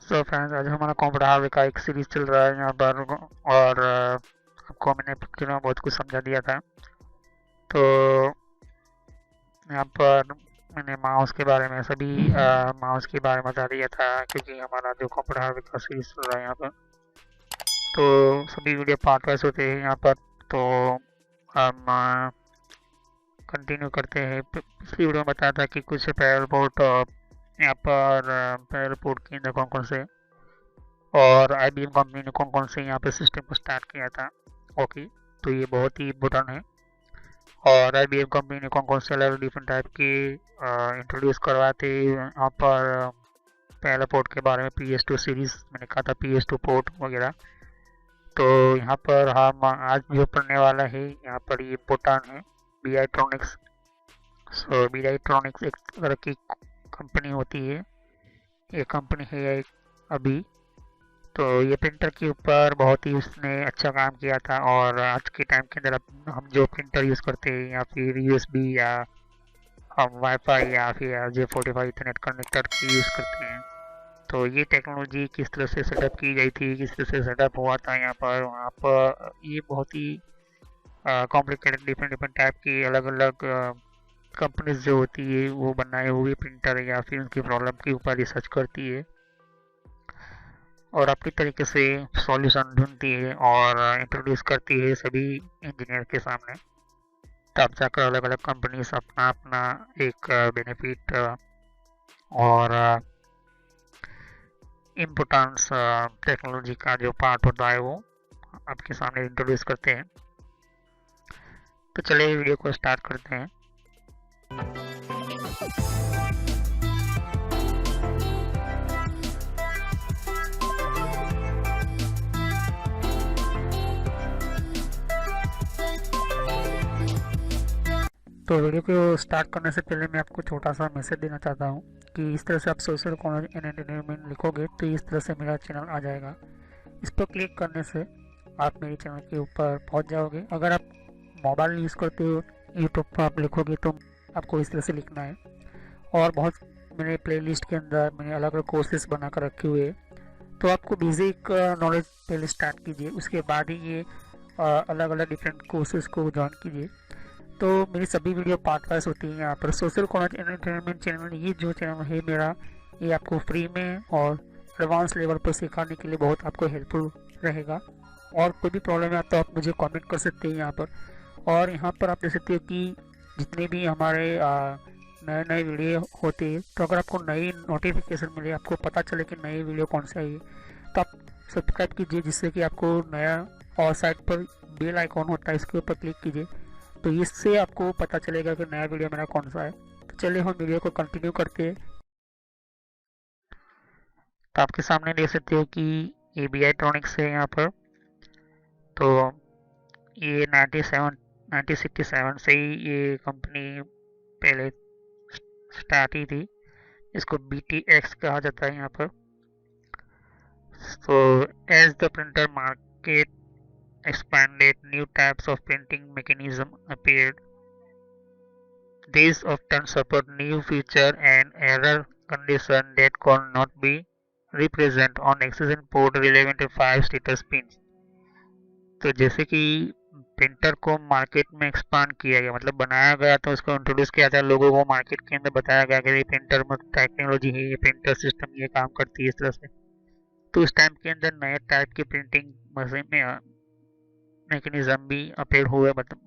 So friends, आज हमारा computer hardware का एक सीरीज चल रहा है यहाँ पर। और आपको मैंने पिछले में बहुत कुछ समझा दिया था। तो यहाँ पर मैंने माउस के बारे में माउस के बारे में बता दिया था, क्योंकि हमारा जो कंप्यूटर हार्डवेयर का सीरीज चल रहा है यहाँ पर, तो सभी वीडियो पार्ट वाइज होते हैं यहाँ पर। तो हम कंटिन्यू करते हैं। पिछली वीडियो में बताया था कि कुछ पैरेलल पोर्ट यहाँ पर पैरेलल पोर्ट के अंदर कौन कौन से, और IBM कंपनी ने कौन कौन से यहाँ पे सिस्टम को स्टार्ट किया था। ओके, तो ये बहुत ही इम्पोर्टेंट है। और IBM कंपनी ने कौन कौन से अलग डिफरेंट टाइप के इंट्रोड्यूस करवाए थे यहाँ पर। पहले पोर्ट के बारे में PS2 सीरीज मैंने कहा था, PS2 पोर्ट वगैरह। तो यहाँ पर हम आज जो पढ़ने वाला है यहाँ पर ये इम्पोर्टेंट है, BI-ट्रॉनिक्स। सो BI-ट्रॉनिक्स एक तरह की कंपनी होती है, ये कंपनी है एक अभी। तो ये प्रिंटर के ऊपर बहुत ही उसने अच्छा काम किया था। और आज के टाइम के अंदर हम जो प्रिंटर यूज़ करते हैं, या फिर USB, या हम वाईफाई, या फिर J45 इथरनेट कनेक्टर की यूज़ करते हैं। तो ये टेक्नोलॉजी किस तरह से सेटअप की गई थी, किस तरह से सेटअप हुआ था यहाँ पर, वहाँ पर ये बहुत ही कॉम्प्लिकेटेड डिफरेंट डिफरेंट टाइप की अलग अलग कंपनीज जो होती है वो बनाए हुए प्रिंटर या फिर उनकी प्रॉब्लम के ऊपर रिसर्च करती है और अपनी तरीके से सॉल्यूशन ढूंढती है और इंट्रोड्यूस करती है सभी इंजीनियर के सामने। तब जाकर अलग अलग कंपनीज अपना अपना एक बेनिफिट और इम्पोर्टेंस टेक्नोलॉजी का जो पार्ट होता है वो आपके सामने इंट्रोड्यूस करते हैं। तो चलिए वीडियो को स्टार्ट करते हैं। तो वीडियो को स्टार्ट करने से पहले मैं आपको छोटा सा मैसेज देना चाहता हूँ कि इस तरह से आप सोशल कॉलेज एंड एंटरटेनमेंट लिखोगे तो इस तरह से मेरा चैनल आ जाएगा। इस पर क्लिक करने से आप मेरे चैनल के ऊपर पहुँच जाओगे। अगर आप मोबाइल यूज़ करते हो, यूट्यूब पर आप लिखोगे तो आपको इस तरह से लिखना है। और बहुत मेरे प्लेलिस्ट के अंदर मैंने अलग अलग कोर्सेज बना कर रखे हुए हैं। तो आपको बेसिक नॉलेज पहले स्टार्ट कीजिए, उसके बाद ही ये अलग अलग डिफरेंट कोर्सेज को ज्वाइन कीजिए। तो मेरी सभी वीडियो पार्ट वाइज होती है यहाँ पर। Social college and entertainment channel, ये जो चैनल है मेरा, ये आपको फ्री में और एडवांस लेवल पर सिखाने के लिए बहुत आपको हेल्पफुल रहेगा। और कोई भी प्रॉब्लम है तो आप मुझे कमेंट कर सकते हैं यहाँ पर। और यहाँ पर आप देख सकते हो कि जितने भी हमारे नए नए वीडियो होते हैं, तो अगर आपको नई नोटिफिकेशन मिले, आपको पता चले कि नई वीडियो कौन सी आई है, तो आप सब्सक्राइब कीजिए, जिससे कि आपको नया, और साइड पर बेल आइकॉन होता है, इसके ऊपर क्लिक कीजिए, तो इससे आपको पता चलेगा कि नया वीडियो मेरा कौन सा है। तो चलिए हम वीडियो को कंटिन्यू करते हैं। तो आपके सामने देख सकते हो कि ये BI-ट्रॉनिक्स है यहाँ पर। तो ये 1967 से ही ये कंपनी पहले स्टार्ट ही थी। इसको BTX कहा जाता है यहाँ पर। So as the printer market expanded, new types of printing mechanism appeared. These often support new feature and error condition that could not be represented on existing port relevant to 5 status pins. तो जैसे कि printer को market में expand किया गया, मतलब बनाया गया, तो उसको इंट्रोड्यूस किया था, लोगों को मार्केट के अंदर बताया गया कि ये प्रिंटर में टेक्नोलॉजी है, ये प्रिंटर सिस्टम ये काम करती है इस तरह से। तो उस टाइम के अंदर नए टाइप की प्रिंटिंग मशीन में मैकेनिज्म भी अपेयर हुए, मतलब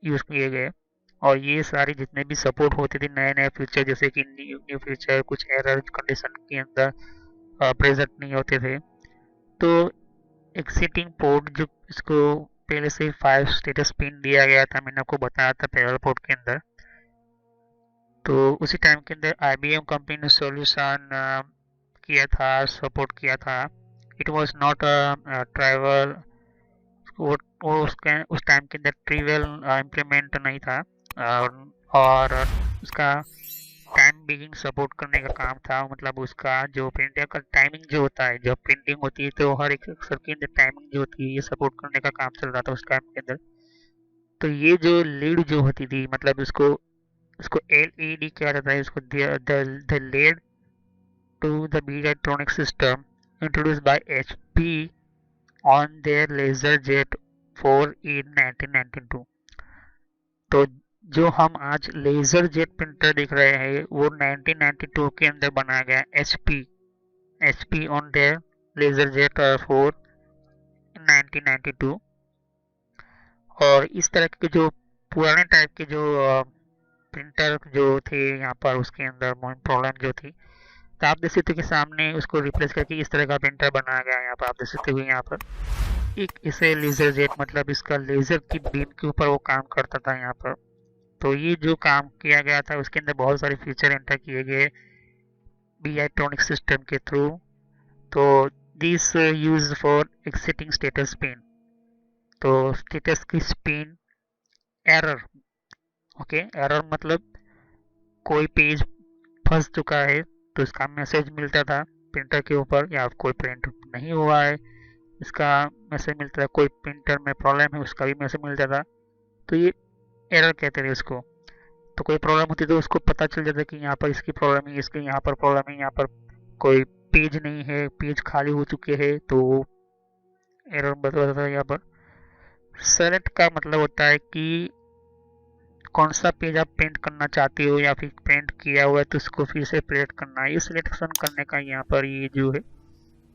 यूज़ किए गए। और ये सारी जितने भी सपोर्ट होते थे नए नए फीचर, जैसे कि न्यू न्यू फीचर कुछ एरर कंडीशन के अंदर प्रेजेंट नहीं होते थे। तो एक्सिटिंग पोर्ट जो इसको पहले से 5 स्टेटस पिन दिया गया था, मैंने आपको बताया था पैरेलल पोर्ट के अंदर। तो उसी टाइम के अंदर IBM कंपनी ने सॉल्यूशन किया था, सपोर्ट किया था। इट वॉज नॉट ट्राइवल, वो उस टाइम के अंदर ट्रिवियल इम्प्लीमेंट नहीं था। और उसका टाइम बिगिंग सपोर्ट करने का काम था, मतलब उसका जो प्रिंटर का टाइमिंग जो होता है, जब प्रिंटिंग होती है तो हर एक अक्षर के अंदर टाइमिंग जो होती है ये सपोर्ट करने का काम चल रहा था उस टाइम के अंदर। तो ये जो लीड जो होती थी, मतलब इसको इसको LED कहा जाता है, इसको the lead to the bitronic system introduced by HP on their LaserJet 4 in 1992। तो जो हम आज लेजर जेट प्रिंटर देख रहे हैं वो 1992 के अंदर बनाया गया HP on their LaserJet 4 in 1992। और इस तरह के जो पुराने टाइप के जो प्रिंटर जो थे यहाँ पर उसके अंदर प्रॉब्लम जो थी, तो आप देख सकते हो कि सामने उसको रिप्लेस करके इस तरह का प्रिंटर बनाया गया है। यहाँ पर आप देख सकते हो यहाँ पर एक इसे लेजर जेट मतलब इसका लेजर की बीम के ऊपर वो काम करता था यहाँ पर। तो ये जो काम किया गया था उसके अंदर बहुत सारे फीचर एंटर किए गए BItronic सिस्टम के थ्रू। तो this use for exiting status pin, तो स्टेटस की पिन एरर, ओके एरर मतलब कोई पेज फंस चुका है तो इसका मैसेज मिलता था प्रिंटर के ऊपर, या कोई प्रिंट नहीं हुआ है इसका मैसेज मिलता था, कोई प्रिंटर में प्रॉब्लम है उसका भी मैसेज मिलता था। तो ये एरर कहते थे उसको। तो कोई प्रॉब्लम होती तो उसको पता चल जाता कि यहाँ पर इसकी प्रॉब्लम है, इसके यहाँ पर प्रॉब्लम है, यहाँ पर कोई पेज नहीं है, पेज खाली हो चुके हैं, तो एरर बताता था। यहाँ पर सेलेक्ट का मतलब होता है कि कौन सा पेज आप प्रिंट करना चाहते हो या फिर प्रिंट किया हुआ है तो उसको फिर से प्रिंट करना है। ये सिलेक्शन करने का यहाँ पर ये जो है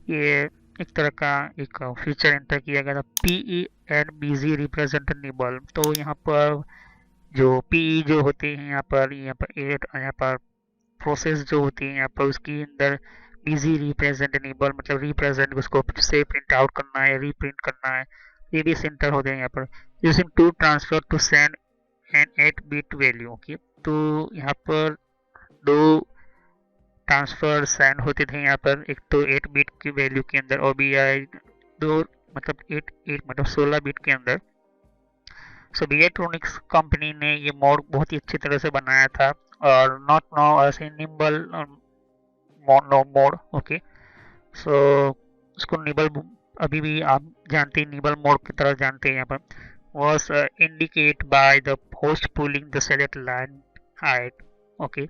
ये एक तरह का एक फीचर एंटर किया गया था PENBG रिप्रेजेंट निबल। तो यहाँ पर जो PE जो होते हैं यहाँ पर प्रोसेस जो होती है यहाँ पर उसकी अंदर BG रिप्रेजेंट निबल मतलब रिप्रेजेंट उसको से प्रिंट आउट करना है, रीप्रिंट करना है, ये भी सेंटर होते हैं यहाँ पर। Using to transfer to send an 8 bit value की, तो यहाँ पर दो ट्रांसफर सेंड होते थे यहाँ पर, एक तो 8 बिट की वैल्यू के अंदर और BI दो मतलब 8 मतलब 16 बिट के अंदर। सो BItronics कंपनी ने ये मोड बहुत ही अच्छी तरह से बनाया था और नॉट नो ऐसे निम्बल मोड, ओके। सो उसको निबल अभी भी आप जानते हैं, निबल मोड की तरह जानते हैं यहाँ पर। was indicate by the host pulling the select line height, okay.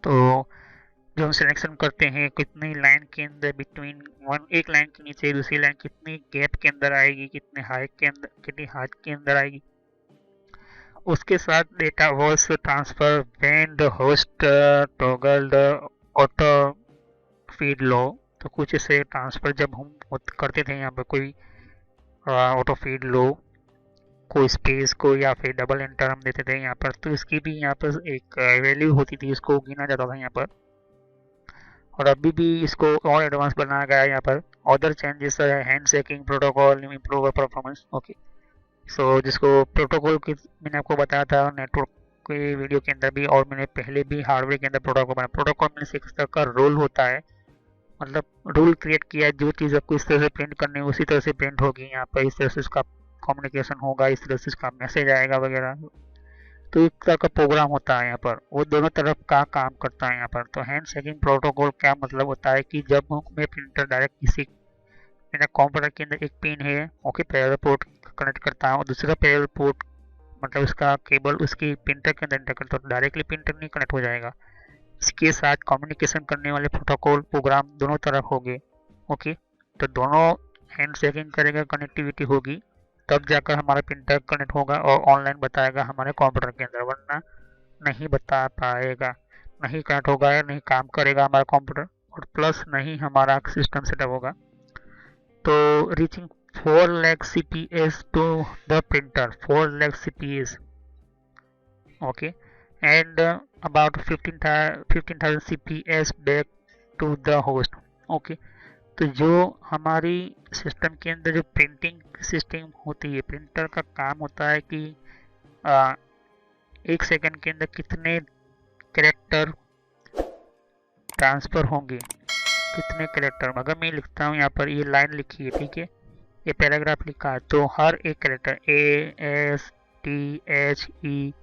तो जो हम सिलेक्शन करते हैं कितनी लाइन के अंदर बिटवीन एक लाइन के नीचे दूसरी लाइन कितनी गैप के अंदर आएगी, कितने हाइट के अंदर कितनी हाइट के अंदर आएगी, उसके साथ data was transfer when the host toggle the auto feed low. तो कुछ इसे ट्रांसफर जब हम करते थे यहाँ पर कोई ऑटो फीड लो कोई स्पेस को या फिर डबल एंटर हम देते थे यहाँ पर, तो इसकी भी यहाँ पर एक वैल्यू होती थी, इसको गिना जाता था यहाँ पर। और अभी भी इसको और एडवांस बनाया गया है यहाँ पर। Other changes handshaking protocol improve performance, okay. So जिसको प्रोटोकॉल की मैंने आपको बताया था नेटवर्क के वीडियो के अंदर भी, और मैंने पहले भी हार्डवेयर के अंदर प्रोटोकॉल बनाया। प्रोटोकॉल में से एक तरह का रोल होता है, मतलब रूल क्रिएट किया, जो चीज़ आपको इस तरह से प्रिंट करनी है उसी तरह से प्रिंट होगी यहाँ पर, इस तरह से उसका कम्युनिकेशन होगा, इस तरह से उसका मैसेज आएगा वगैरह। तो एक तरह का प्रोग्राम होता है यहाँ पर, वो दोनों तरफ का काम करता है यहाँ पर। तो हैंड शेकिंग प्रोटोकॉल क्या मतलब होता है कि जब मैं प्रिंटर डायरेक्ट किसी मेरा कंप्यूटर के अंदर एक पिन है, ओके, पैरेलल पोर्ट कनेक्ट करता हूँ, दूसरा पैरेलल पोर्ट मतलब उसका केबल उसकी प्रिंटर के अंदर एंटर करता हूँ, डायरेक्टली प्रिंटर नहीं कनेक्ट हो जाएगा। इसके साथ कम्युनिकेशन करने वाले प्रोटोकॉल प्रोग्राम दोनों तरफ होंगे, ओके। तो दोनों हैंड शेकिंग करेगा, कनेक्टिविटी होगी, तब जाकर हमारा प्रिंटर कनेक्ट होगा और ऑनलाइन बताएगा हमारे कंप्यूटर के अंदर, वरना नहीं बता पाएगा, नहीं कनेक्ट होगा या नहीं काम करेगा हमारा कंप्यूटर, और प्लस नहीं हमारा सिस्टम सेटअप होगा। तो reaching 4 lakh CPS to the printer, 4 lakh CPS, okay, and about 15,000 CPS back to the host, okay। तो जो हमारी सिस्टम के अंदर जो प्रिंटिंग सिस्टम होती है, प्रिंटर का काम होता है कि एक सेकंड के अंदर कितने कैरेक्टर ट्रांसफर होंगे, कितने कैरेक्टर। अगर मैं लिखता हूँ यहाँ पर ये लाइन लिखी है, ठीक है, ये पैराग्राफ लिखा है, तो हर एक कैरेक्टर ASTHE,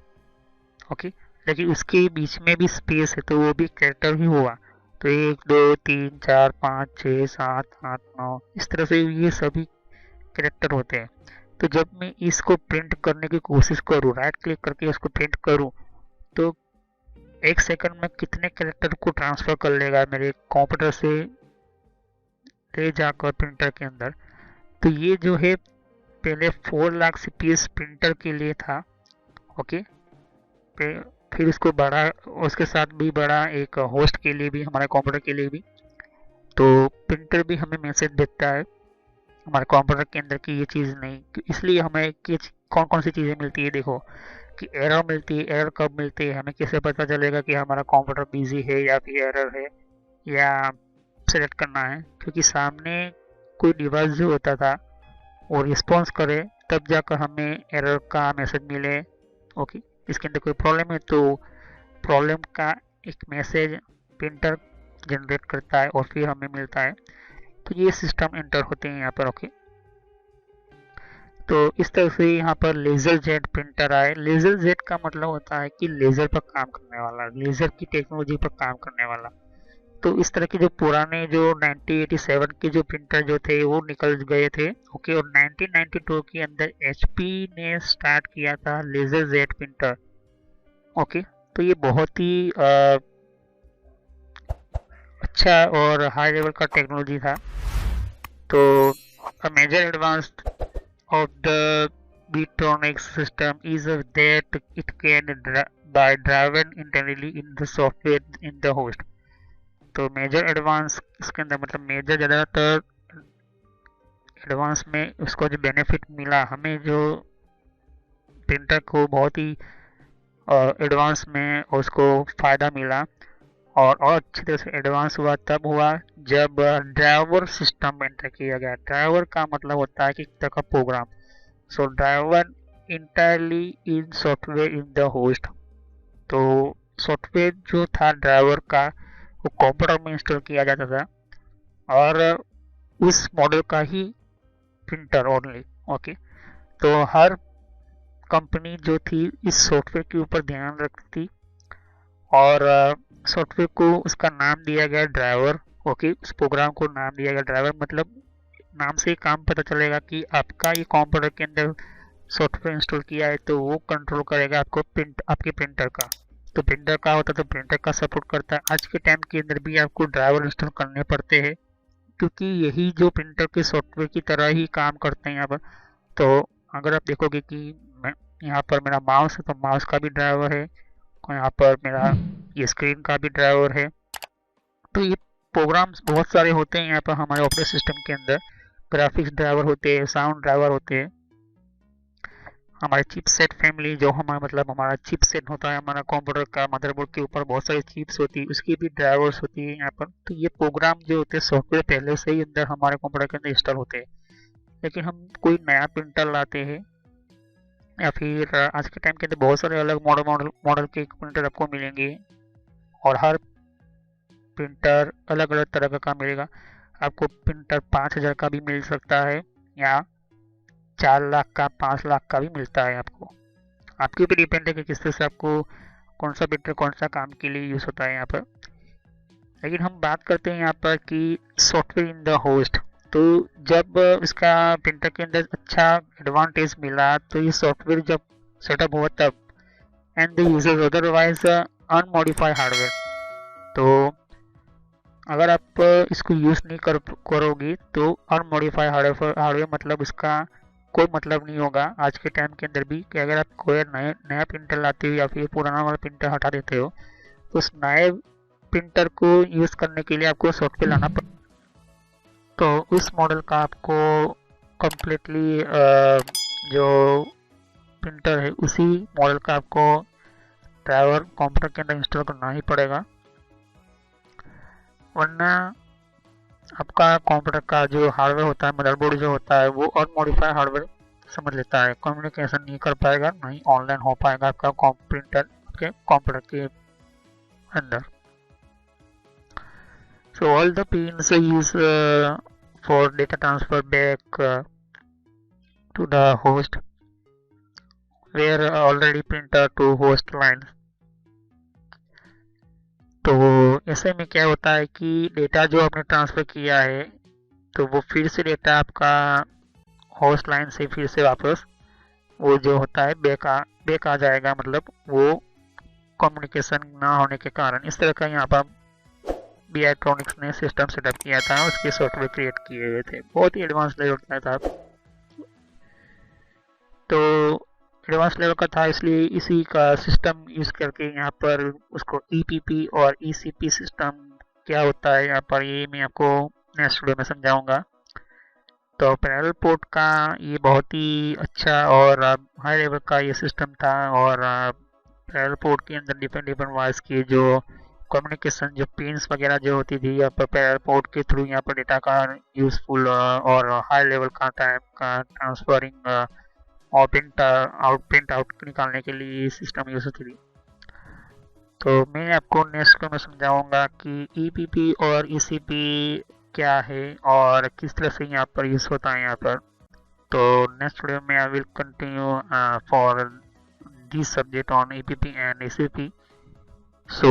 ओके, लेकिन उसके बीच में भी स्पेस है तो वो भी कैरेक्टर ही हुआ। तो 1 2 3 4 5 6 7 8 9 इस तरह से ये सभी कैरेक्टर होते हैं। तो जब मैं इसको प्रिंट करने की कोशिश करूँ, राइट क्लिक करके इसको प्रिंट करूँ, तो एक सेकंड में कितने कैरेक्टर को ट्रांसफ़र कर लेगा मेरे कंप्यूटर से फिर जाकर प्रिंटर के अंदर। तो ये जो है पहले 4 लाख सीपीएस प्रिंटर के लिए था। ओके, फिर उसको बड़ा, उसके साथ भी बड़ा एक होस्ट के लिए भी, हमारे कंप्यूटर के लिए भी। तो प्रिंटर भी हमें मैसेज देता है हमारे कंप्यूटर के अंदर कि ये चीज़ नहीं, इसलिए हमें कौन कौन सी चीज़ें मिलती है। देखो कि एरर मिलती है, एरर कब मिलती है, हमें कैसे पता चलेगा कि हमारा कंप्यूटर बिजी है या फिर एरर है, या सेलेक्ट करना है। क्योंकि सामने कोई डिवाइस जो होता था वो रिस्पॉन्स करे तब जाकर हमें एरर का मैसेज मिले। ओके, इसके अंदर कोई प्रॉब्लम है तो प्रॉब्लम का एक मैसेज प्रिंटर जनरेट करता है और फिर हमें मिलता है। तो ये सिस्टम एंटर होते हैं यहाँ पर। ओके, तो इस तरह से यहाँ पर लेजर जेट प्रिंटर आए। लेजर जेट का मतलब होता है कि लेजर पर काम करने वाला, लेजर की टेक्नोलॉजी पर काम करने वाला। तो इस तरह के जो पुराने जो 1987 के जो प्रिंटर जो थे वो निकल गए थे। ओके, और 1992 के अंदर एचपी ने स्टार्ट किया था लेजर जेट प्रिंटर। ओके, तो ये बहुत ही अच्छा और हाई लेवल का टेक्नोलॉजी था। तो a major advance of the Beatronics system is that it can by driven internally in the software in the host। तो मेजर एडवांस इसके अंदर मतलब मेजर ज़्यादातर एडवांस में उसको जो बेनिफिट मिला हमें, जो प्रिंटर को बहुत ही एडवांस में उसको फ़ायदा मिला और अच्छी तरह से एडवांस हुआ तब हुआ जब ड्राइवर सिस्टम एंटर किया गया। ड्राइवर का मतलब होता है कि एक तरह का program. So driver entirely in software in the host. तो सॉफ्टवेयर जो था ड्राइवर का वो कंप्यूटर में इंस्टॉल किया जाता था और उस मॉडल का ही प्रिंटर ओनली। ओके, तो हर कंपनी जो थी इस सॉफ्टवेयर के ऊपर ध्यान रखती थी और सॉफ्टवेयर को उसका नाम दिया गया ड्राइवर। ओके, उस प्रोग्राम को नाम दिया गया ड्राइवर। मतलब नाम से ही काम पता चलेगा कि आपका ये कंप्यूटर के अंदर सॉफ्टवेयर इंस्टॉल किया है तो वो कंट्रोल करेगा आपको आपके प्रिंटर का। तो प्रिंटर का होता है तो प्रिंटर का सपोर्ट करता है। आज के टाइम के अंदर भी आपको ड्राइवर इंस्टॉल करने पड़ते हैं क्योंकि यही जो प्रिंटर के सॉफ्टवेयर की तरह ही काम करते हैं यहाँ पर। तो अगर आप देखोगे कि मैं यहाँ पर मेरा माउस है तो माउस का भी ड्राइवर है, यहाँ पर मेरा ये स्क्रीन का भी ड्राइवर है। तो ये प्रोग्राम्स बहुत सारे होते हैं यहाँ पर हमारे ऑपरेटिंग सिस्टम के अंदर। ग्राफिक्स ड्राइवर होते हैं, साउंड ड्राइवर होते हैं, हमारे चिपसेट फैमिली जो हमारा मतलब हमारा चिपसेट होता है हमारा कंप्यूटर का मदरबोर्ड के ऊपर बहुत सारी चिप्स होती है उसकी भी ड्राइवर्स होती है यहाँ पर। तो ये प्रोग्राम जो होते हैं सॉफ्टवेयर पहले से ही अंदर हमारे कंप्यूटर के अंदर इंस्टॉल होते हैं। लेकिन हम कोई नया प्रिंटर लाते हैं या फिर आज के टाइम के अंदर बहुत सारे अलग मॉडल के प्रिंटर आपको मिलेंगे और हर प्रिंटर अलग अलग तरह का मिलेगा। आपको प्रिंटर 5000 का भी मिल सकता है या 4 लाख का, 5 लाख का भी मिलता है। आपके ऊपर डिपेंड है कि किस तरह से आपको कौन सा प्रिंटर कौन सा काम के लिए यूज़ होता है यहाँ पर। लेकिन हम बात करते हैं यहाँ पर कि सॉफ्टवेयर इन द होस्ट। तो जब इसका प्रिंटर के अंदर अच्छा एडवांटेज मिला तो ये सॉफ्टवेयर जब सेटअप हुआ तब and the users otherwise unmodified hardware. तो अगर आप इसको यूज़ नहीं करोगे तो अनमॉडिफाइड हार्डवेयर मतलब इसका कोई मतलब नहीं होगा आज के टाइम के अंदर भी कि अगर आप कोई नया प्रिंटर लाते हो या फिर पुराना वाला प्रिंटर हटा देते हो तो उस नए प्रिंटर को यूज़ करने के लिए आपको सॉफ्टवेयर लाना पड़ता। तो उस मॉडल का आपको कम्प्लीटली जो प्रिंटर है उसी मॉडल का आपको ड्राइवर कंप्यूटर के अंदर इंस्टॉल करना ही पड़ेगा, वरना आपका कंप्यूटर का जो हार्डवेयर होता है मदरबोर्ड जो होता है वो अनमॉडिफाइड हार्डवेयर समझ लेता है, कम्युनिकेशन नहीं कर पाएगा, नहीं ऑनलाइन हो पाएगा आपका प्रिंटर आपके कंप्यूटर के अंदर। So all the pins are used for data transfer back to the host where already printer to host line। तो ऐसे में क्या होता है कि डेटा जो आपने ट्रांसफ़र किया है तो वो फिर से डेटा आपका होस्ट लाइन से फिर से वापस वो जो होता है बैक आ जाएगा, मतलब वो कम्युनिकेशन ना होने के कारण। इस तरह का यहाँ पर बियाट्रॉनिक्स ने सिस्टम सेटअप किया था, उसके सॉफ्टवेयर क्रिएट किए हुए थे। बहुत ही एडवांस लेवल का था। तो एडवांस लेवल का था, इसलिए इसी का सिस्टम यूज़ करके यहाँ पर उसको ईपीपी और ईसीपी सिस्टम क्या होता है यहाँ पर ये मैं आपको नेक्स्ट वीडियो में समझाऊंगा। तो पैरेलल पोर्ट का ये बहुत ही अच्छा और हाई लेवल का ये सिस्टम था। और पैरेलल पोर्ट के अंदर डिफरेंट डिफरेंट वॉइस की जो कम्युनिकेशन जो पिन्स वगैरह जो होती थी यहाँ पर पैरेलल पोर्ट के थ्रू यहाँ पर डेटा का यूजफुल और हाई लेवल का टाइम का ट्रांसफरिंग और प्रिंट आउट निकालने के लिए सिस्टम यूज होती थी। तो मैं आपको नेक्स्ट में समझाऊंगा कि ईपीपी और ईसीपी क्या है और किस तरह से यहाँ पर यूज होता है यहाँ पर। तो नेक्स्ट वीडियो में I will continue for this subject on EPP and ECP. So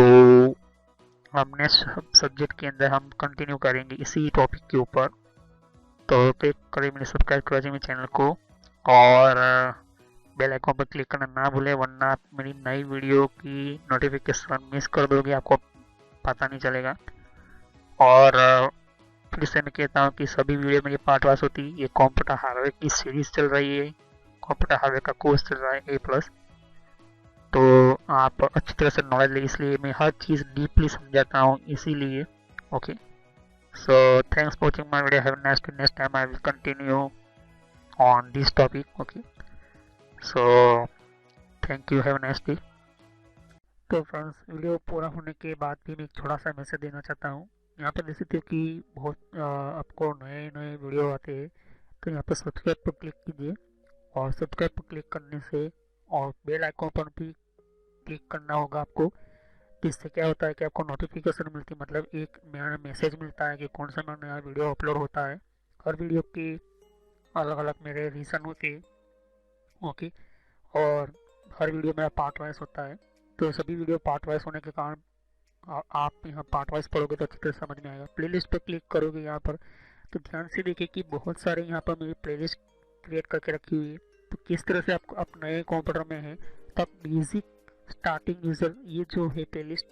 हम नेक्स्ट सब्जेक्ट के अंदर हम कंटिन्यू करेंगे इसी टॉपिक के ऊपर। तो क्लिक करें मेरे सब्सक्राइब करें मेरे चैनल को और बेल आइकन पर क्लिक करना ना भूलें, वरना आप मेरी नई वीडियो की नोटिफिकेशन मिस कर दोगे, आपको पता नहीं चलेगा। और फिर से मैं कहता हूँ कि सभी वीडियो में ये पार्ट वाइज होती है। ये कंप्यूटर हार्डवेयर की सीरीज चल रही है, कंप्यूटर हार्डवेयर का कोर्स चल रहा है A+। तो आप अच्छी तरह से नॉलेज ले, इसलिए मैं हर चीज़ डीपली समझाता हूँ इसीलिए। Okay, so thanks for watching my video. Have a nice day. Next time I will continue on this topic. Okay, so thank you, have a nice day. तो फ्रेंड्स, वीडियो पूरा होने के बाद भी मैं एक छोटा सा मैसेज देना चाहता हूँ। यहाँ पर देख सकते हो कि बहुत आपको नए नए वीडियो आते हैं, तो यहाँ पर सब्सक्राइब पर क्लिक कीजिए और सब्सक्राइब पर क्लिक करने से और बेल आइकन पर भी क्लिक करना होगा आपको। इससे क्या होता है कि आपको नोटिफिकेशन मिलती है, मतलब एक नया मैसेज मिलता है कि कौन सा नया वीडियो अपलोड होता है। हर वीडियो की अलग अलग मेरे रीज़न होते हैं। ओके, और हर वीडियो मेरा पार्ट वाइज होता है, तो सभी वीडियो पार्ट वाइज होने के कारण आप यहाँ पार्ट वाइज पढ़ोगे तो अच्छी तरह समझ में आएगा। प्लेलिस्ट पर क्लिक करोगे यहाँ पर, तो ध्यान से देखिए कि बहुत सारे यहाँ पर मेरी प्लेलिस्ट क्रिएट करके रखी हुई है। तो किस तरह से आपको आप नए कंप्यूटर में हैं तो आप बेसिक स्टार्टिंग यूज़र ये जो है प्लेलिस्ट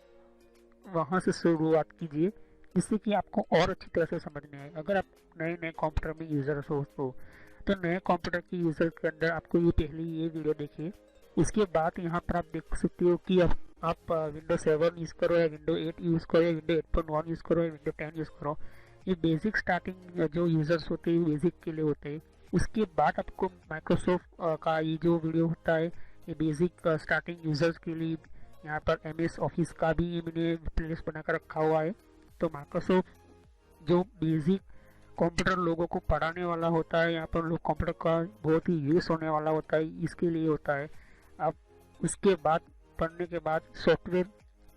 वहाँ से शुरुआत कीजिए, जिससे कि आपको और अच्छी तरह से समझ में आए। अगर आप नए नए कंप्यूटर में यूज़र हो तो नए कंप्यूटर के यूज़र के अंदर आपको ये पहले ये वीडियो देखिए। उसके बाद यहाँ पर आप देख सकते हो कि आप विंडो 7 यूज़ करो या विंडो 8 यूज़ करो या विंडो 8.1 यूज़ करो या विंडो 10 यूज़ करो। ये बेसिक स्टार्टिंग जो यूज़र्स होते हैं बेसिक के लिए होते हैं। उसके बाद आपको माइक्रोसॉफ्ट का ये जो वीडियो होता है ये बेसिक स्टार्टिंग यूज़र्स के लिए। यहाँ पर MS ऑफिस का भी मैंने प्लेलिस्ट बनाकर रखा हुआ है। तो माइक्रोसॉफ्ट जो बेसिक कंप्यूटर लोगों को पढ़ाने वाला होता है, यहाँ पर लोग कंप्यूटर का बहुत ही यूज़ होने वाला होता है, इसके लिए होता है। अब उसके बाद पढ़ने के बाद सॉफ्टवेयर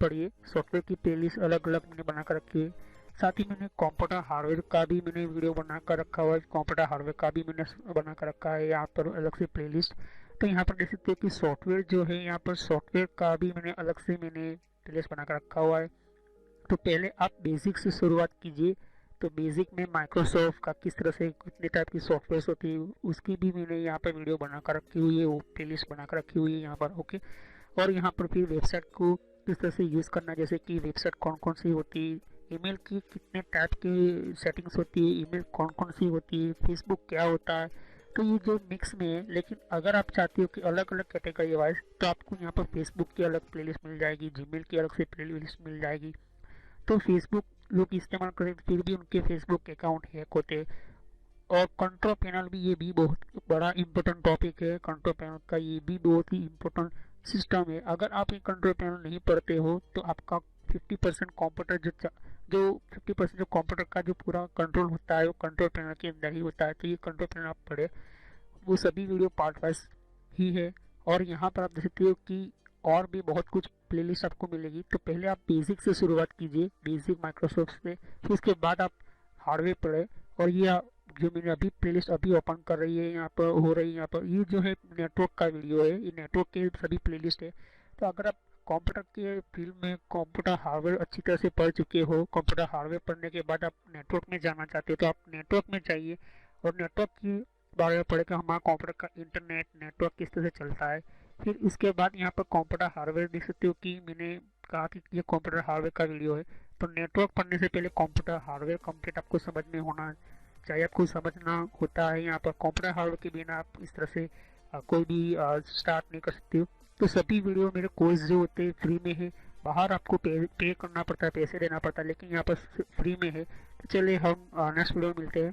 पढ़िए। सॉफ्टवेयर की प्लेलिस्ट अलग अलग मैंने बना कर रखी है। साथ ही मैंने कंप्यूटर हार्डवेयर का भी मैंने वीडियो बना कर रखा हुआ है, कंप्यूटर हार्डवेयर का भी मैंने बना कर रखा है यहाँ पर अलग से प्लेलिस्ट। तो यहाँ पर देख सकते हो कि सॉफ्टवेयर जो है यहाँ पर सॉफ्टवेयर का भी मैंने अलग से मैंने प्लेलिस्ट बना कर रखा हुआ है। तो पहले आप बेसिक से शुरुआत कीजिए। तो बेसिक में माइक्रोसॉफ्ट का किस तरह से कितने टाइप की सॉफ्टवेयर होती है उसकी भी मैंने यहाँ पर वीडियो बनाकर रखी हुई है, वो प्लेलिस्ट बनाकर रखी हुई है यहाँ पर। ओके, और यहाँ पर फिर वेबसाइट को किस तरह से यूज़ करना, जैसे कि वेबसाइट कौन कौन सी होती है, ईमेल की कितने टाइप की सेटिंग्स होती है, ईमेल कौन कौन सी होती है, फेसबुक क्या होता है। तो ये जो मिक्स में है, लेकिन अगर आप चाहते हो कि अलग अलग कैटेगरी वाइज तो आपको यहाँ पर फेसबुक की अलग प्लेलिस्ट मिल जाएगी, जीमेल की अलग से प्लेलिस्ट मिल जाएगी। तो फेसबुक लोग इस्तेमाल करें फिर भी उनके फेसबुक अकाउंट हैक होते। और कंट्रोल पैनल भी, ये भी बहुत बड़ा इंपॉर्टेंट टॉपिक है। कंट्रोल पैनल का ये भी बहुत ही इम्पोर्टेंट सिस्टम है। अगर आप ये कंट्रोल पैनल नहीं पढ़ते हो तो आपका 50% कंप्यूटर जो 50% जो कंप्यूटर का जो पूरा कंट्रोल होता है वो कंट्रोल पैनल के अंदर ही होता है। तो ये कंट्रोल पैनल आप पढ़े, वो सभी वीडियो पार्ट वाइज ही है। और यहाँ पर आप देख सकते हो कि और भी बहुत कुछ प्लेलिस्ट आपको मिलेगी। तो पहले आप बेसिक से शुरुआत कीजिए, बेसिक माइक्रोसॉफ्ट से, फिर उसके बाद आप हार्डवेयर पढ़े। और ये जो मैंने अभी प्लेलिस्ट अभी ओपन कर रही है यहाँ पर हो रही है, यहाँ पर ये जो है नेटवर्क का वीडियो है, ये नेटवर्क के सभी प्लेलिस्ट है। तो अगर आप कंप्यूटर के फील्ड में कंप्यूटर हार्डवेयर अच्छी तरह से पढ़ चुके हो, कंप्यूटर हार्डवेयर पढ़ने के बाद आप नेटवर्क में जाना चाहते हो तो आप नेटवर्क में जाइए और नेटवर्क की बारे में पढ़े कि हमारा कंप्यूटर का इंटरनेट नेटवर्क किस तरह से चलता है। फिर इसके बाद यहाँ पर कंप्यूटर हार्डवेयर देख सकते हो कि मैंने कहा कि ये कंप्यूटर हार्डवेयर का वीडियो है। तो नेटवर्क पढ़ने से पहले कंप्यूटर हार्डवेयर कंप्लीट आपको समझ में होना चाहिए। आपको समझना होता है यहाँ पर कंप्यूटर हार्डवेयर के बिना आप इस तरह से कोई भी स्टार्ट नहीं कर सकते हो। तो सभी वीडियो मेरे कोर्स जो होते हैं फ्री में है, बाहर आपको पे करना पड़ता है, पैसे देना पड़ता है, लेकिन यहाँ पर फ्री में है। तो चलिए हम नेक्स्ट वीडियो में मिलते हैं।